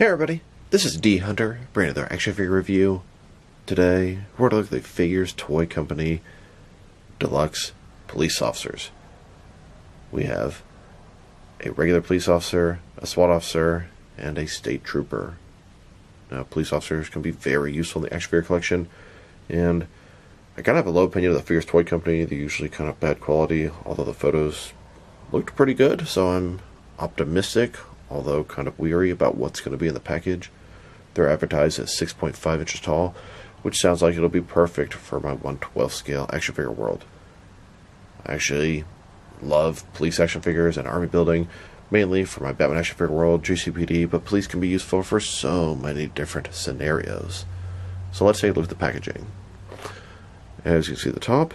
Hey everybody, this is D Hunter, bringing another action figure review. Today, we're going to look at the Figures Toy Company Deluxe Police Officers. We have a regular police officer, a SWAT officer, and a state trooper. Now, police officers can be very useful in the action figure collection, and I kind of have a low opinion of the Figures Toy Company. They're usually kind of bad quality, although the photos looked pretty good, so I'm optimistic, although kind of weary about what's going to be in the package. They're advertised as 6.5 inches tall, which sounds like it'll be perfect for my 1/12 scale action figure world. I actually love police action figures and army building, mainly for my Batman action figure world, GCPD, but police can be useful for so many different scenarios. So let's take a look at the packaging. As you can see at the top,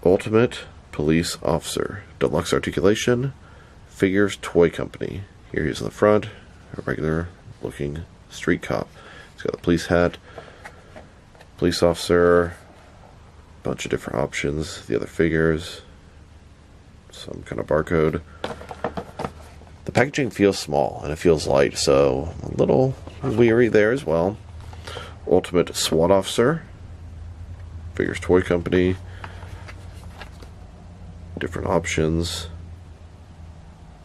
Ultimate Police Officer, Deluxe Articulation, Figures Toy Company. Here he is in the front, a regular looking street cop. He's got a police hat, police officer, bunch of different options, the other figures, some kind of barcode. The packaging feels small and it feels light, so a little weary there as well. Ultimate SWAT Officer, Figures Toy Company, different options,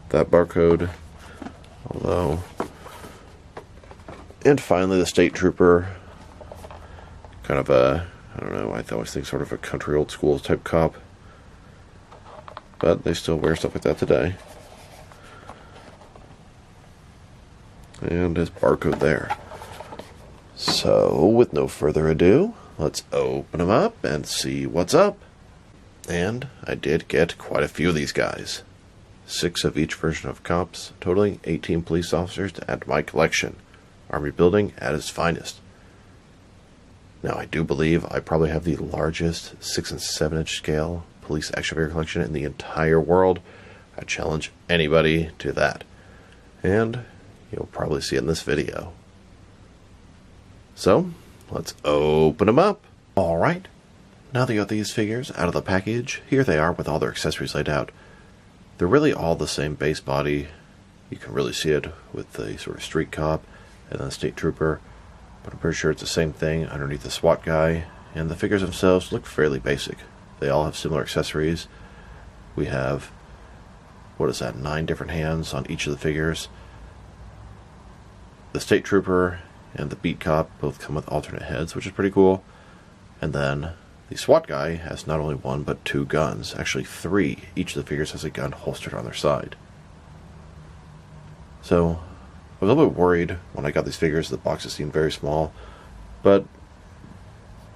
that barcode. Although, and finally the state trooper, kind of a, I don't know, I always think sort of a country old school type cop, but they still wear stuff like that today. And his barcode there. So, with no further ado, let's open them up and see what's up. And I did get quite a few of these guys. 6 of each version of cops, totaling 18 police officers to add to my collection. Army building at its finest. Now, I do believe I probably have the largest 6 and 7 inch scale police action figure collection in the entire world. I challenge anybody to that. And you'll probably see it in this video. So, let's open them up. Alright, now that you got these figures out of the package, here they are with all their accessories laid out. They're really all the same base body. You can really see it with the sort of street cop and the state trooper, but I'm pretty sure it's the same thing underneath the SWAT guy, and the figures themselves look fairly basic. They all have similar accessories. We have, 9 different hands on each of the figures. The state trooper and the beat cop both come with alternate heads, which is pretty cool. And then the SWAT guy has not only 1 but 2 guns, actually 3. Each of the figures has a gun holstered on their side. So, I was a little bit worried when I got these figures. The boxes seemed very small, but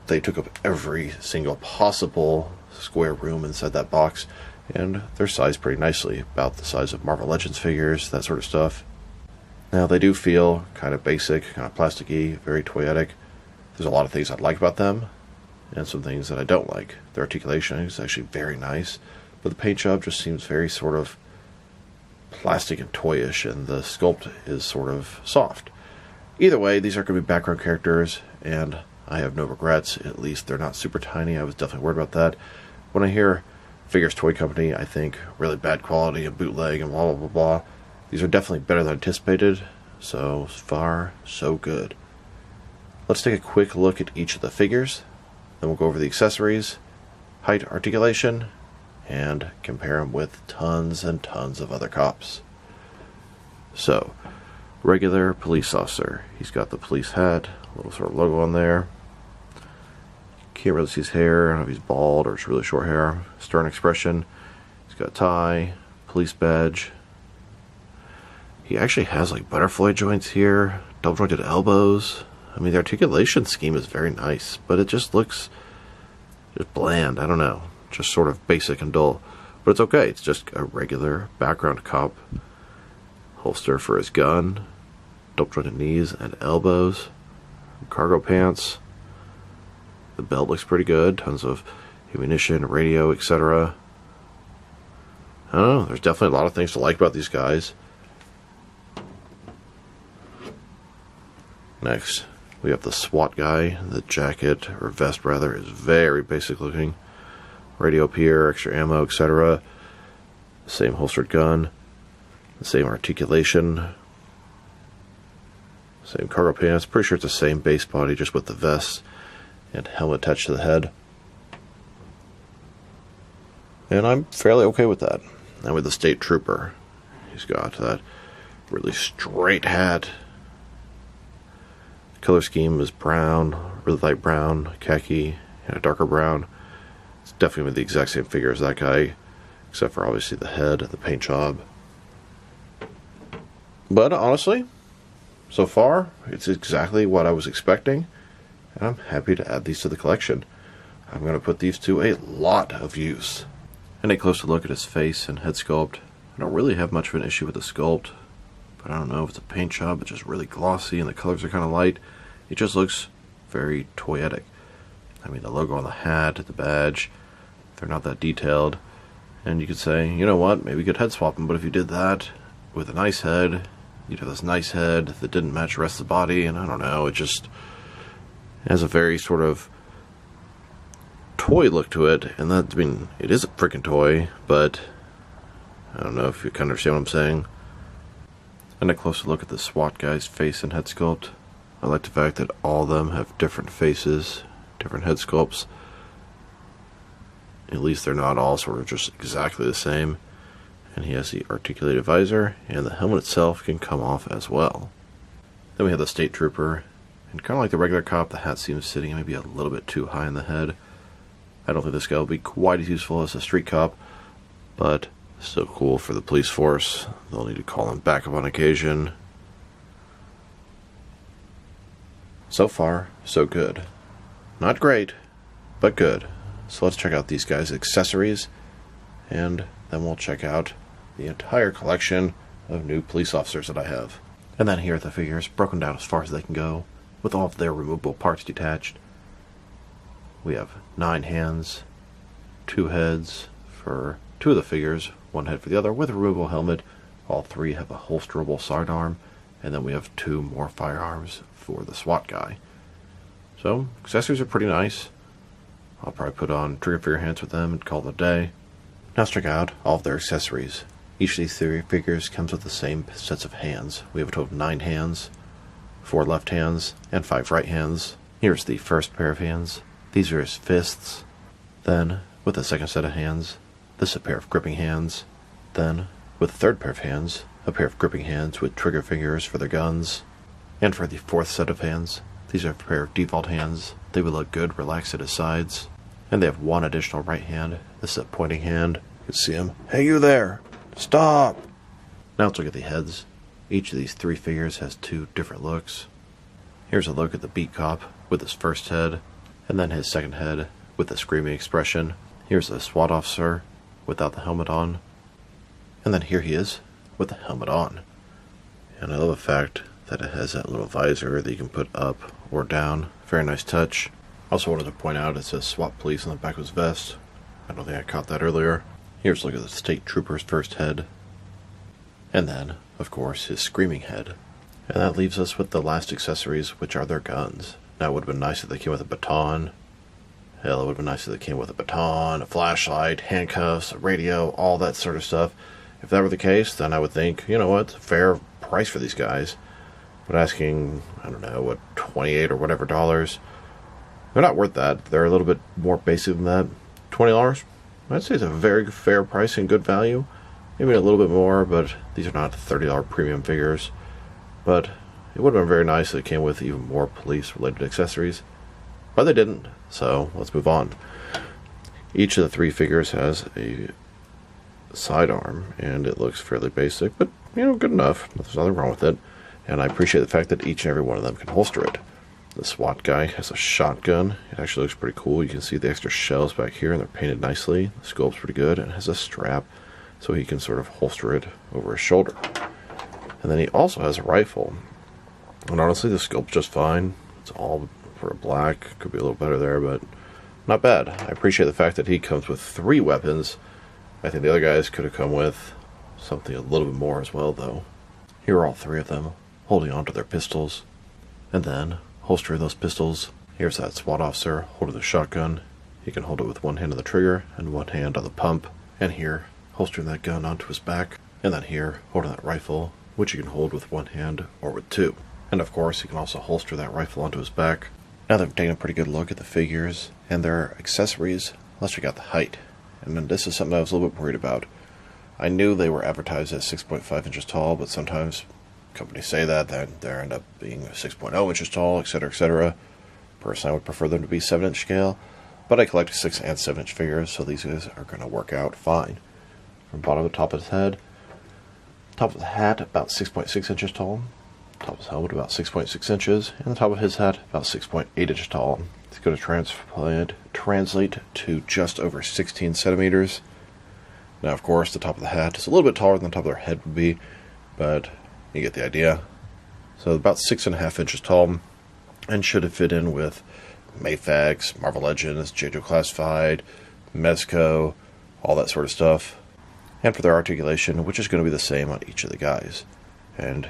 they took up every single possible square room inside that box, and they're sized pretty nicely, about the size of Marvel Legends figures, that sort of stuff. Now, they do feel kind of basic, kind of plasticky, very toyetic. There's a lot of things I like about them, and some things that I don't like. Their articulation is actually very nice, but the paint job just seems very sort of plastic and toyish, and the sculpt is sort of soft. Either way, these are going to be background characters, and I have no regrets. At least they're not super tiny. I was definitely worried about that. When I hear Figures Toy Company, I think really bad quality and bootleg and blah blah blah blah. These are definitely better than anticipated, so far so good. Let's take a quick look at each of the figures. Then we'll go over the accessories, height, articulation, and compare them with tons and tons of other cops. So, regular police officer. He's got the police hat, a little sort of logo on there. Can't really see his hair. I don't know if he's bald or it's really short hair. Stern expression. He's got a tie, police badge. He actually has like butterfly joints here, double jointed elbows. I mean, the articulation scheme is very nice, but it just looks just bland. I don't know. Just sort of basic and dull. But it's okay. It's just a regular background cop. Holster for his gun. Double jointed knees and elbows. Cargo pants. The belt looks pretty good. Tons of ammunition, radio, etc. I don't know. There's definitely a lot of things to like about these guys. Next, we have the SWAT guy. The jacket, or vest rather, is very basic looking. Radio up here, extra ammo, etc. Same holstered gun. The same articulation. Same cargo pants. Pretty sure it's the same base body, just with the vest and helmet attached to the head. And I'm fairly okay with that. And with the state trooper, he's got that really straight hat. The color scheme is brown, really light brown, khaki, and a darker brown. It's definitely the exact same figure as that guy, except for obviously the head and the paint job. But honestly, so far, it's exactly what I was expecting, and I'm happy to add these to the collection. I'm going to put these to a lot of use. And a closer look at his face and head sculpt. I don't really have much of an issue with the sculpt, but I don't know if it's a paint job. It's just really glossy and the colors are kind of light. It just looks very toyetic. I mean, the logo on the hat, the badge, they're not that detailed. And you could say, you know what, maybe you could head swap them, but if you did that with a nice head, you'd have this nice head that didn't match the rest of the body, and I don't know, it just has a very sort of toy look to it, and that, I mean, it is a freaking toy, but I don't know if you can understand what I'm saying. And a closer look at the SWAT guy's face and head sculpt. I like the fact that all of them have different faces, different head sculpts. At least they're not all sort of just exactly the same. And he has the articulated visor, and the helmet itself can come off as well. Then we have the state trooper, and kind of like the regular cop, the hat seems sitting maybe a little bit too high in the head. I don't think this guy will be quite as useful as a street cop, but still cool for the police force. They'll need to call him back up on occasion. So far, so good. Not great, but good. So let's check out these guys' accessories, and then we'll check out the entire collection of new police officers that I have. And then here are the figures, broken down as far as they can go, with all of their removable parts detached. We have 9 hands, 2 heads for 2 of the figures, 1 head for the other, with a removable helmet. All 3 have a holsterable sidearm, and then we have 2 more firearms for the SWAT guy. So, accessories are pretty nice. I'll probably put on trigger figure hands with them and call it a day. Now let's check out all of their accessories. Each of these 3 figures comes with the same sets of hands. We have a total of 9 hands, 4 left hands, and 5 right hands. Here's the first pair of hands. These are his fists. Then, with the second set of hands, this is a pair of gripping hands. Then, with the third pair of hands, a pair of gripping hands with trigger fingers for their guns. And for the 4th set of hands, these are a pair of default hands. They would look good relaxed at his sides. And they have 1 additional right hand. This is a pointing hand. You can see him. Hey, you there! Stop! Now let's look at the heads. Each of these 3 figures has 2 different looks. Here's a look at the beat cop with his first head, and then his second head with the screaming expression. Here's the SWAT officer without the helmet on, and then here he is with the helmet on. And I love the fact that it has that little visor that you can put up or down. Very nice touch. Also wanted to point out it says SWAT police on the back of his vest. I don't think I caught that earlier. Here's a look at the state trooper's first head, and then, of course, his screaming head. And that leaves us with the last accessories, which are their guns. Now, it would have been nice if they came with a baton. Hell, it would have been nice if they came with a baton, a flashlight, handcuffs, a radio, all that sort of stuff. If that were the case, then I would think, you know what, it's a fair price for these guys. But asking, I don't know, what, $28 or whatever dollars, they're not worth that. They're a little bit more basic than that. $20? I'd say it's a very fair price and good value. Maybe a little bit more, but these are not $30 premium figures. But it would have been very nice if it came with even more police-related accessories. But they didn't, so let's move on. Each of the 3 figures has a sidearm, and it looks fairly basic, but, you know, good enough. There's nothing wrong with it. And I appreciate the fact that each and every one of them can holster it. The SWAT guy has a shotgun. It actually looks pretty cool. You can see the extra shells back here, and they're painted nicely. The scope's pretty good, and it has a strap, so he can sort of holster it over his shoulder. And then he also has a rifle. And honestly, the scope's just fine. It's all sort of black. Could be a little better there, but not bad. I appreciate the fact that he comes with 3 weapons. I think the other guys could have come with something a little bit more as well, though. Here are all 3 of them, holding onto their pistols. And then, holstering those pistols, here's that SWAT officer holding the shotgun. He can hold it with 1 hand on the trigger and 1 hand on the pump. And here, holstering that gun onto his back. And then here, holding that rifle, which you can hold with 1 hand or with 2. And of course, he can also holster that rifle onto his back. Now they've taken a pretty good look at the figures and their accessories. Let's check out the height. And then this is something I was a little bit worried about. I knew they were advertised as 6.5 inches tall, but sometimes companies say that, then they end up being 6.0 inches tall, etc., etc. Personally, I would prefer them to be 7-inch scale, but I collect 6 and 7-inch figures, so these guys are going to work out fine. From bottom to top of his head, top of the hat about 6.6 inches tall, top of his helmet about 6.6 inches, and the top of his hat about 6.8 inches tall. It's going to translate to just over 16 centimeters. Now, of course, the top of the hat is a little bit taller than the top of their head would be, but you get the idea. So about 6.5 inches tall, and should fit in with Mayfax, Marvel Legends, JoJo Classified, Mezco, all that sort of stuff. And for their articulation, which is going to be the same on each of the guys. And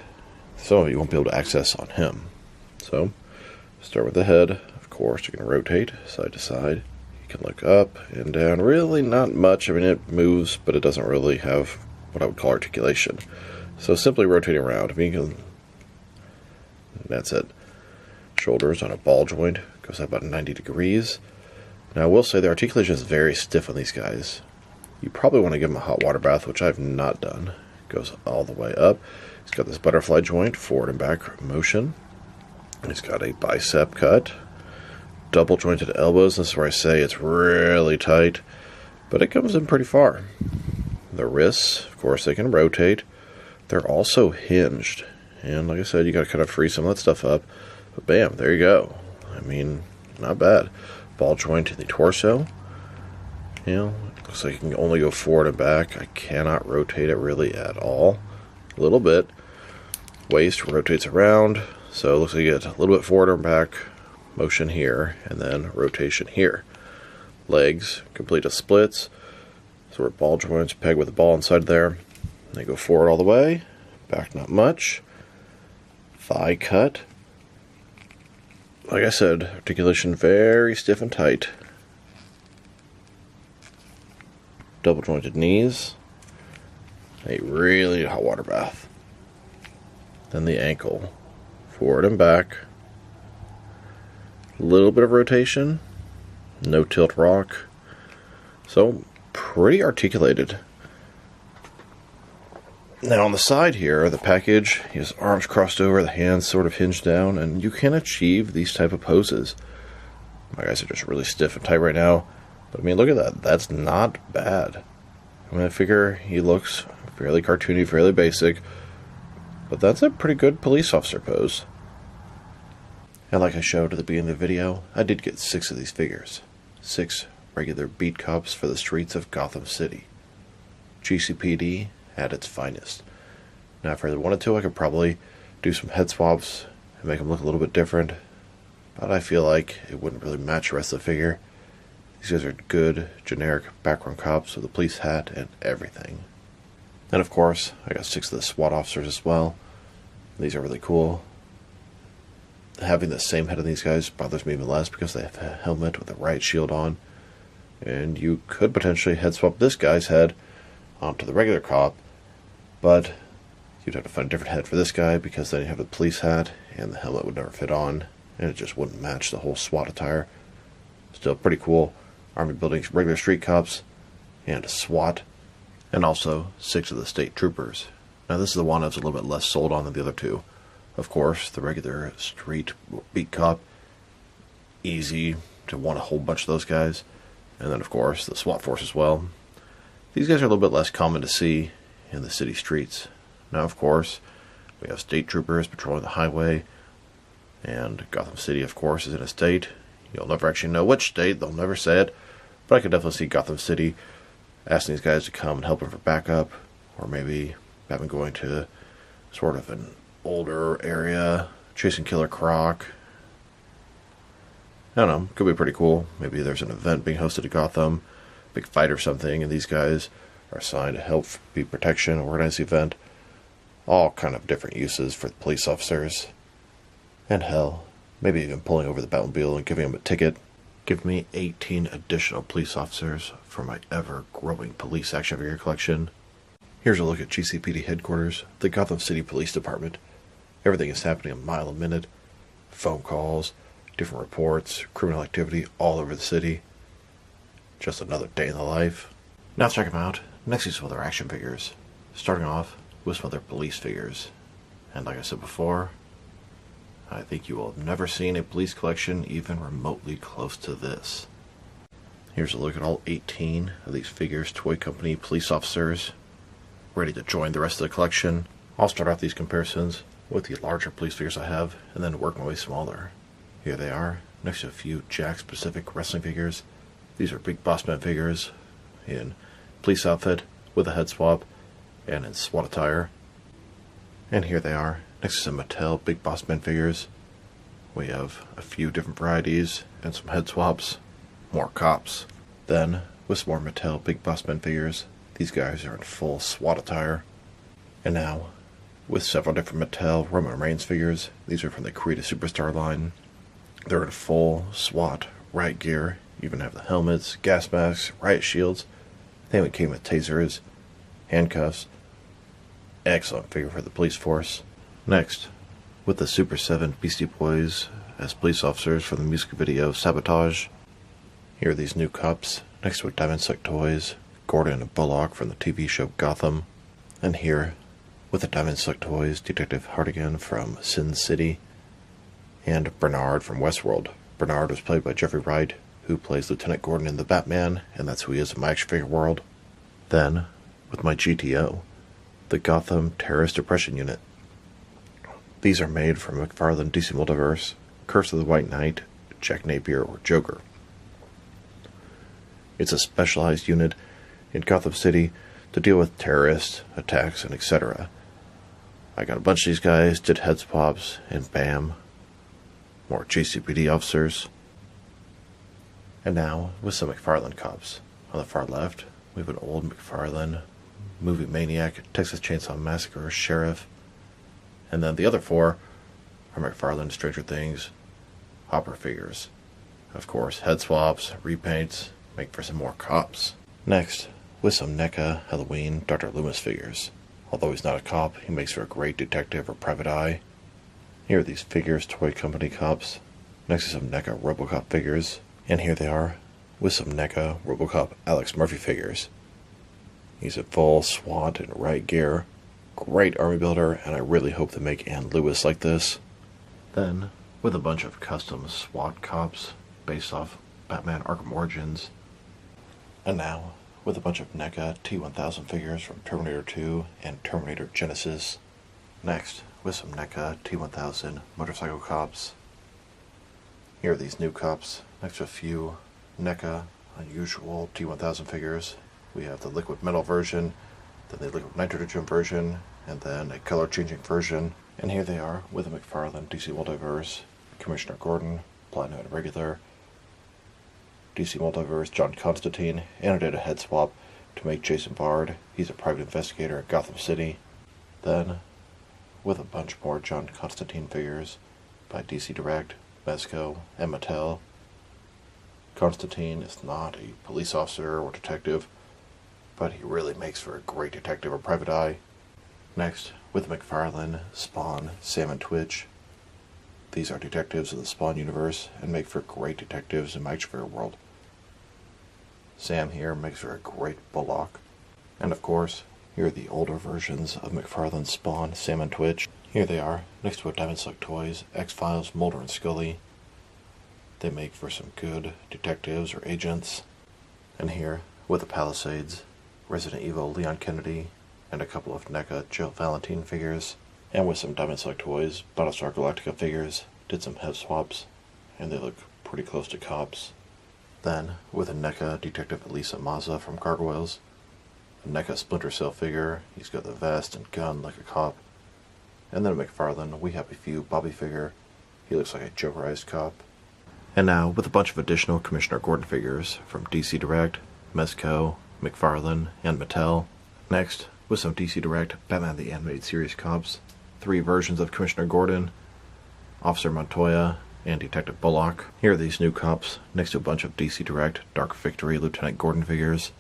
so you won't be able to access on him. So, start with the head. Of course, you can rotate side to side. You can look up and down. Really not much. I mean, it moves, but it doesn't really have what I would call articulation. So simply rotating around. I mean, that's it. Shoulders on a ball joint. Goes up about 90 degrees. Now, I will say the articulation is very stiff on these guys. You probably want to give them a hot water bath, which I've not done. Goes all the way up. He's got this butterfly joint, forward and back motion. He's got a bicep cut. Double jointed elbows. This is where I say it's really tight, but it comes in pretty far. The wrists, of course, they can rotate. They're also hinged, and like I said, you got to kind of free some of that stuff up. But bam, there you go. I mean, not bad. Ball joint in the torso. You know, it looks like you can only go forward and back. I cannot rotate it really at all. A little bit. Waist rotates around, so it looks like you get a little bit forward and back. Motion here, and then rotation here. Legs, complete of splits. So we're ball joints, peg with a ball inside there. They go forward all the way, back not much. Thigh cut. Like I said, articulation very stiff and tight. Double jointed knees. They really need a hot water bath. Then the ankle, forward and back. Little bit of rotation, no tilt rock, so pretty articulated. Now on the side here, the package, his arms crossed over, the hands sort of hinged down, and you can achieve these type of poses. My guys are just really stiff and tight right now, but I mean, look at that. That's not bad. I mean, I figure he looks fairly cartoony, fairly basic, but that's a pretty good police officer pose. And like I showed at the beginning of the video, I did get 6 of these figures. 6 regular beat cops for the streets of Gotham City. GCPD at its finest. Now if I really wanted to, I could probably do some head swaps and make them look a little bit different. But I feel like it wouldn't really match the rest of the figure. These guys are good, generic background cops with a police hat and everything. And of course, I got 6 of the SWAT officers as well. These are really cool. Having the same head on these guys bothers me even less because they have a helmet with a riot shield on. And you could potentially head swap this guy's head onto the regular cop, but you'd have to find a different head for this guy because then you have the police hat and the helmet would never fit on, and it just wouldn't match the whole SWAT attire. Still pretty cool. Army buildings, regular street cops, and a SWAT, and also 6 of the state troopers. Now this is the one I was a little bit less sold on than the other 2. Of course, the regular street beat cop, easy to want a whole bunch of those guys. And then, of course, the SWAT force as well. These guys are a little bit less common to see in the city streets. Now, of course, we have state troopers patrolling the highway. And Gotham City, of course, is in a state. You'll never actually know which state. They'll never say it. But I could definitely see Gotham City asking these guys to come and help them for backup. Or maybe have them going to sort of an older area, chasing Killer Croc. I don't know, could be pretty cool. Maybe there's an event being hosted at Gotham, big fight or something, and these guys are assigned to help be protection, organize the event. All kind of different uses for the police officers. And hell, maybe even pulling over the Batmobile and giving them a ticket. Give me 18 additional police officers for my ever-growing police action figure collection. Here's a look at GCPD headquarters, the Gotham City Police Department. Everything is happening a mile a minute. Phone calls, different reports, criminal activity all over the city. Just another day in the life. Now check them out. Next is some other action figures. Starting off with some other police figures. And like I said before, I think you will have never seen a police collection even remotely close to this. Here's a look at all 18 of these figures, toy company police officers, ready to join the rest of the collection. I'll start off these comparisons with the larger police figures I have, and then work my way smaller. Here they are, next to a few Jack-specific wrestling figures. These are Big Boss Man figures in police outfit with a head swap and in SWAT attire. And here they are, next to some Mattel Big Boss Man figures. We have a few different varieties and some head swaps, more cops. Then, with some more Mattel Big Boss Man figures, these guys are in full SWAT attire. And now, with several different Mattel Roman Reigns figures. These are from the Creative Superstar line. They're in full SWAT riot gear, even have the helmets, gas masks, riot shields. They even came with tasers, handcuffs. Excellent figure for the police force. Next, with the Super 7 Beastie Boys as police officers from the music video Sabotage. Here are these new cops, next to Diamond Select Toys, Gordon and Bullock from the TV show Gotham. And here, with the Diamond Select Toys, Detective Hartigan from Sin City, and Bernard from Westworld. Bernard was played by Jeffrey Wright, who plays Lieutenant Gordon in The Batman, and that's who he is in my action figure world. Then, with my GTO, the Gotham Terrorist Oppression Unit. These are made from McFarlane DC Multiverse, Curse of the White Knight, Jack Napier, or Joker. It's a specialized unit in Gotham City to deal with terrorist attacks and etc. I got a bunch of these guys, did head swaps, and bam, more GCPD officers. And now, with some McFarlane cops. On the far left, we have an old McFarlane movie maniac, Texas Chainsaw Massacre sheriff. And then the other four are McFarlane Stranger Things Hopper figures. Of course, head swaps, repaints, make for some more cops. Next, with some NECA Halloween Dr. Loomis figures. Although he's not a cop, he makes for a great detective or private eye. Here are these figures, toy company cops, next to some NECA RoboCop figures. And here they are, with some NECA RoboCop Alex Murphy figures. He's in full SWAT and riot gear. Great army builder, and I really hope they make Ann Lewis like this. Then, with a bunch of custom SWAT cops based off Batman Arkham Origins. And now, with a bunch of NECA T-1000 figures from Terminator 2 and Terminator Genesis. Next, with some NECA T-1000 motorcycle cops. Here are these new cops, next to a few NECA unusual T-1000 figures. We have the liquid metal version, then the liquid nitrogen version, and then a color changing version. And here they are with the McFarlane DC Multiverse, Commissioner Gordon, Platinum and Regular, DC Multiverse, John Constantine, and I did a head swap to make Jason Bard. He's a private investigator at Gotham City. Then, with a bunch more John Constantine figures by DC Direct, Mezco, and Mattel. Constantine is not a police officer or detective, but he really makes for a great detective or private eye. Next, with McFarlane, Spawn, Sam, and Twitch. These are detectives of the Spawn universe and make for great detectives in my action figure world. Sam here makes for a great Bullock. And of course, here are the older versions of McFarlane, Spawn, Sam, and Twitch. Here they are, next to a Diamond Select Toys, X-Files, Mulder, and Scully. They make for some good detectives or agents. And here, with the Palisades, Resident Evil, Leon Kennedy, and a couple of NECA Jill Valentine figures. And with some Diamond Select Toys, Battlestar Galactica figures, did some head swaps, and they look pretty close to cops. Then, with a NECA Detective Elisa Mazza from Gargoyles, a NECA Splinter Cell figure, he's got the vest and gun like a cop. And then a McFarlane, We Happy Few Bobby figure, he looks like a Jokerized cop. And now, with a bunch of additional Commissioner Gordon figures from DC Direct, Mezco, McFarlane, and Mattel. Next, with some DC Direct Batman the Animated Series cops, 3 versions of Commissioner Gordon, Officer Montoya, and Detective Bullock. Here are these new cops, next to a bunch of DC Direct Dark Victory Lieutenant Gordon figures.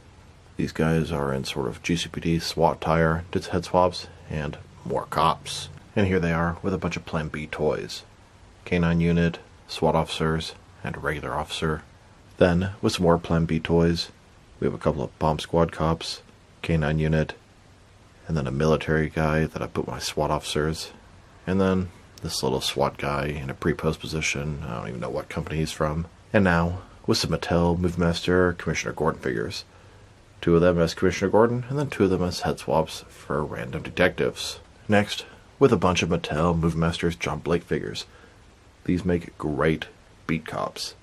These guys are in sort of GCPD SWAT attire, did head swaps, and more cops. And here they are with a bunch of Plan B toys. Canine unit, SWAT officers, and a regular officer. Then, with some more Plan B toys, we have a couple of bomb squad cops, canine unit, and then a military guy that I put my SWAT officers, and then this little SWAT guy in a pre-post position. I don't even know what company he's from. And now, with some Mattel Movie Master Commissioner Gordon figures. 2 of them as Commissioner Gordon, and then 2 of them as head swaps for random detectives. Next, with a bunch of Mattel Movie Masters John Blake figures. These make great beat cops.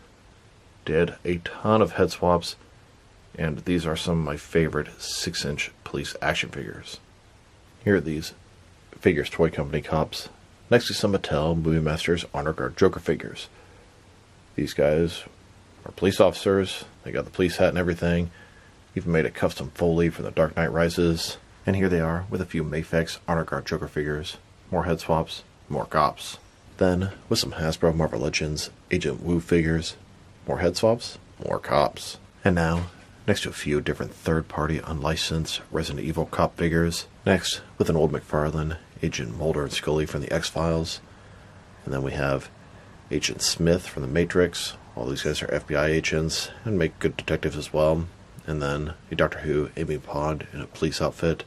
Did a ton of head swaps, and these are some of my favorite 6-inch police action figures. Here are these Figures Toy Company cops, next to some Mattel Movie Masters Honor Guard Joker figures. These guys are police officers, they got the police hat and everything, even made a custom Foley from The Dark Knight Rises, and here they are with a few Mafex Honor Guard Joker figures, more head swaps, more cops. Then, with some Hasbro Marvel Legends Agent Wu figures, more head swaps, more cops. And now, next to a few different third-party unlicensed Resident Evil cop figures. Next, with an old McFarlane, Agent Mulder and Scully from the X-Files. And then we have Agent Smith from the Matrix. All these guys are FBI agents and make good detectives as well. And then a Doctor Who Amy Pond in a police outfit.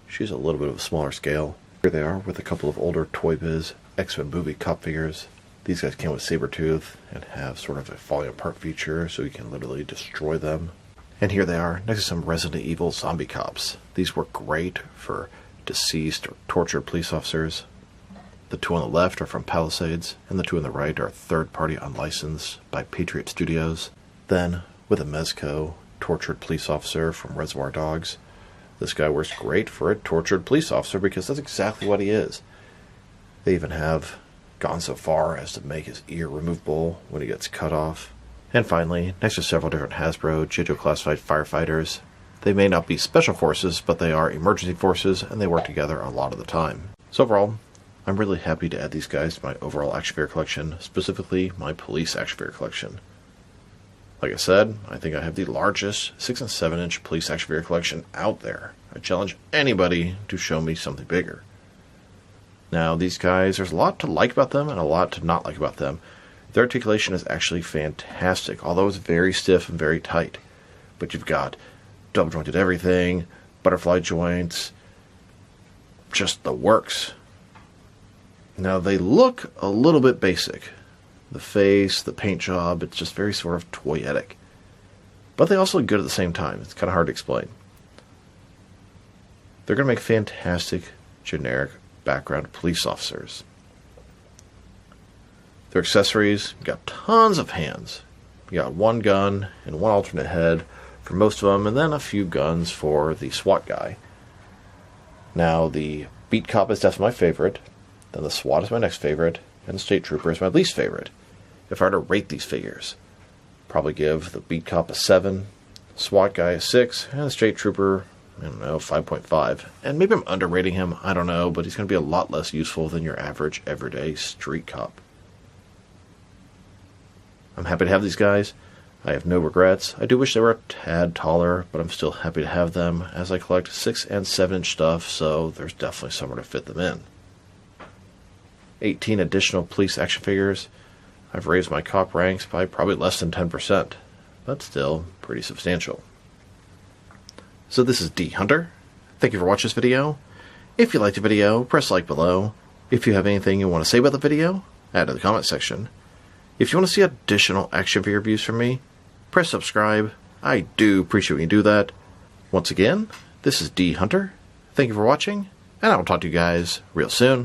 She's a little bit of a smaller scale. Here they are with a couple of older Toy Biz X-Men movie cop figures. These guys came with Sabretooth and have sort of a falling apart feature so you can literally destroy them. And here they are next to some Resident Evil zombie cops. These work great for deceased or tortured police officers. The 2 on the left are from Palisades, and the 2 on the right are third-party unlicensed by Patriot Studios. Then, with a Mezco tortured police officer from Reservoir Dogs. This guy works great for a tortured police officer because that's exactly what he is. They even have gone so far as to make his ear removable when he gets cut off. And finally, next to several different Hasbro JoJo classified firefighters. They may not be special forces, but they are emergency forces, and they work together a lot of the time. So overall, I'm really happy to add these guys to my overall action figure collection, specifically my police action figure collection. Like I said, I think I have the largest 6 and 7-inch police action figure collection out there. I challenge anybody to show me something bigger. Now, these guys, there's a lot to like about them and a lot to not like about them. Their articulation is actually fantastic, although it's very stiff and very tight. But you've got double jointed everything, butterfly joints, just the works. Now, they look a little bit basic. The face, the paint job, it's just very sort of toyetic. But they also look good at the same time. It's kind of hard to explain. They're going to make fantastic, generic background police officers. Their accessories, you got tons of hands. You got 1 gun and 1 alternate head for most of them, and then a few guns for the SWAT guy. Now, the Beat Cop is definitely my favorite, then the SWAT is my next favorite, and the State Trooper is my least favorite. If I were to rate these figures, probably give the Beat Cop a 7, SWAT guy a 6, and the State Trooper, I don't know, 5.5. And maybe I'm underrating him, I don't know, but he's going to be a lot less useful than your average, everyday street cop. I'm happy to have these guys. I have no regrets. I do wish they were a tad taller, but I'm still happy to have them as I collect 6 and 7-inch stuff, so there's definitely somewhere to fit them in. 18 additional police action figures. I've raised my cop ranks by probably less than 10%, but still pretty substantial. So this is D Hunter. Thank you for watching this video. If you liked the video, press like below. If you have anything you want to say about the video, add to the comment section. If you want to see additional action figure reviews from me, press subscribe. I do appreciate when you do that. Once again, this is D Hunter. Thank you for watching, and I will talk to you guys real soon.